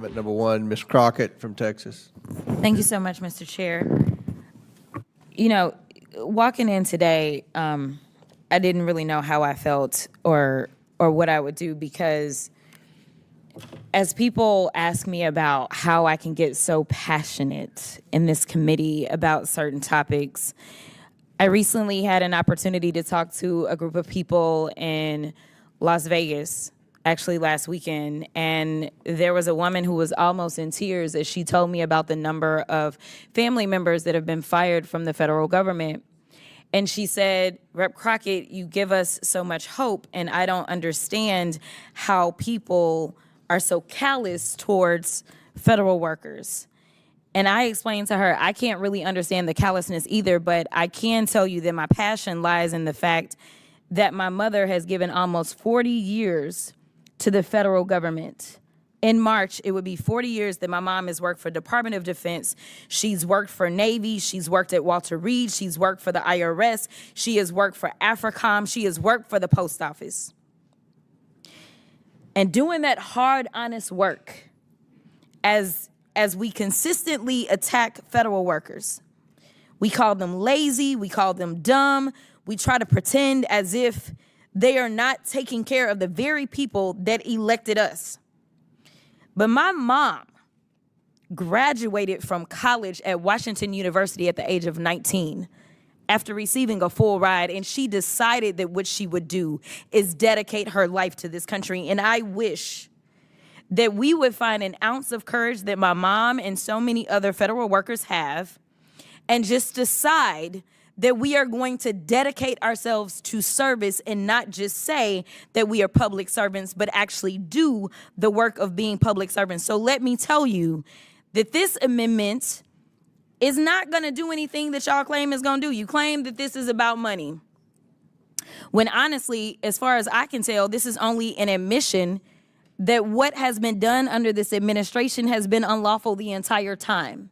amendment number 1. Ms. Crockett from Texas. Thank you so much, Mr. Chair. You know, walking in today, I didn't really know how I felt or what I would do, because as people ask me about how I can get so passionate in this committee about certain topics, I recently had an opportunity to talk to a group of people in Las Vegas, actually last weekend, and there was a woman who was almost in tears as she told me about the number of family members that have been fired from the federal government. And she said, Rep. Crockett, you give us so much hope, and I don't understand how people are so callous towards federal workers. And I explained to her, I can't really understand the callousness either, but I can tell you that my passion lies in the fact that my mother has given almost 40 years to the federal government. In March, it would be 40 years that my mom has worked for Department of Defense. She's worked for Navy. She's worked at Walter Reed. She's worked for the IRS. She has worked for AFRICOM. She has worked for the post office. And doing that hard, honest work, as we consistently attack federal workers, we call them lazy, we call them dumb, we try to pretend as if they are not taking care of the very people that elected us. But my mom graduated from college at Washington University at the age of 19 after receiving a full ride, and she decided that what she would do is dedicate her life to this country. And I wish that we would find an ounce of courage that my mom and so many other federal workers have, and just decide that we are going to dedicate ourselves to service and not just say that we are public servants, but actually do the work of being public servants. So let me tell you that this amendment is not going to do anything that y'all claim is going to do. You claim that this is about money, when honestly, as far as I can tell, this is only an admission that what has been done under this administration has been unlawful the entire time.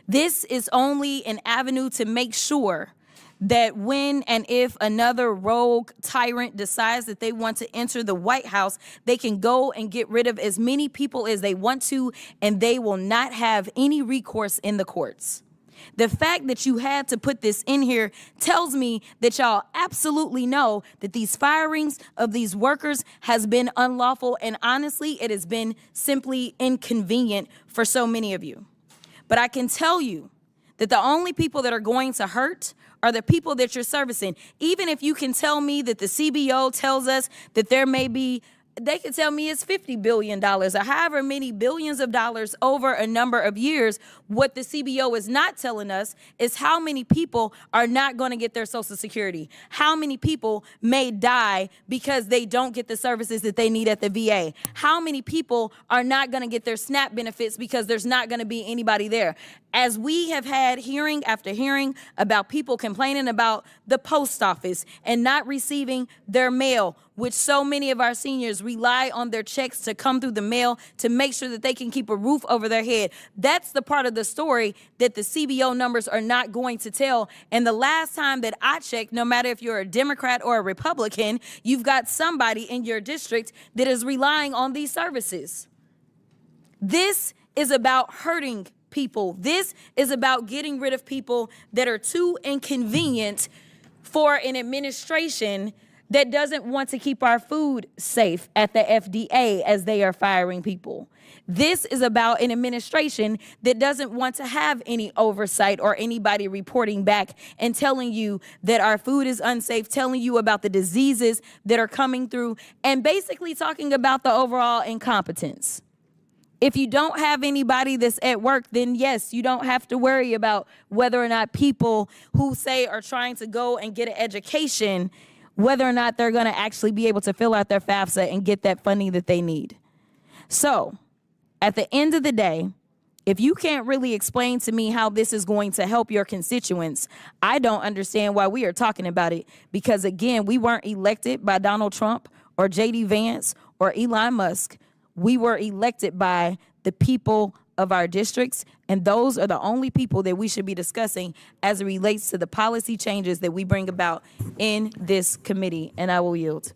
This is only an avenue to make sure that when and if another rogue tyrant decides that they want to enter the White House, they can go and get rid of as many people as they want to, and they will not have any recourse in the courts. The fact that you had to put this in here tells me that y'all absolutely know that these firings of these workers has been unlawful, and honestly, it has been simply inconvenient for so many of you. But I can tell you that the only people that are going to hurt are the people that you're servicing. Even if you can tell me that the CBO tells us that there may be, they can tell me it's $50 billion or however many billions of dollars over a number of years. What the CBO is not telling us is how many people are not going to get their Social Security. How many people may die because they don't get the services that they need at the VA. How many people are not going to get their SNAP benefits because there's not going to be anybody there. As we have had hearing after hearing about people complaining about the post office and not receiving their mail, which so many of our seniors rely on their checks to come through the mail to make sure that they can keep a roof over their head. That's the part of the story that the CBO numbers are not going to tell. And the last time that I checked, no matter if you're a Democrat or a Republican, you've got somebody in your district that is relying on these services. This is about hurting people. This is about getting rid of people that are too inconvenient for an administration that doesn't want to keep our food safe at the FDA as they are firing people. This is about an administration that doesn't want to have any oversight or anybody reporting back and telling you that our food is unsafe, telling you about the diseases that are coming through, and basically talking about the overall incompetence. If you don't have anybody that's at work, then yes, you don't have to worry about whether or not people who say are trying to go and get an education, whether or not they're going to actually be able to fill out their FAFSA and get that funding that they need. So at the end of the day, if you can't really explain to me how this is going to help your constituents, I don't understand why we are talking about it. Because again, we weren't elected by Donald Trump or J.D. Vance or Elon Musk. We were elected by the people of our districts, and those are the only people that we should be discussing as it relates to the policy changes that we bring about in this committee. And I will yield.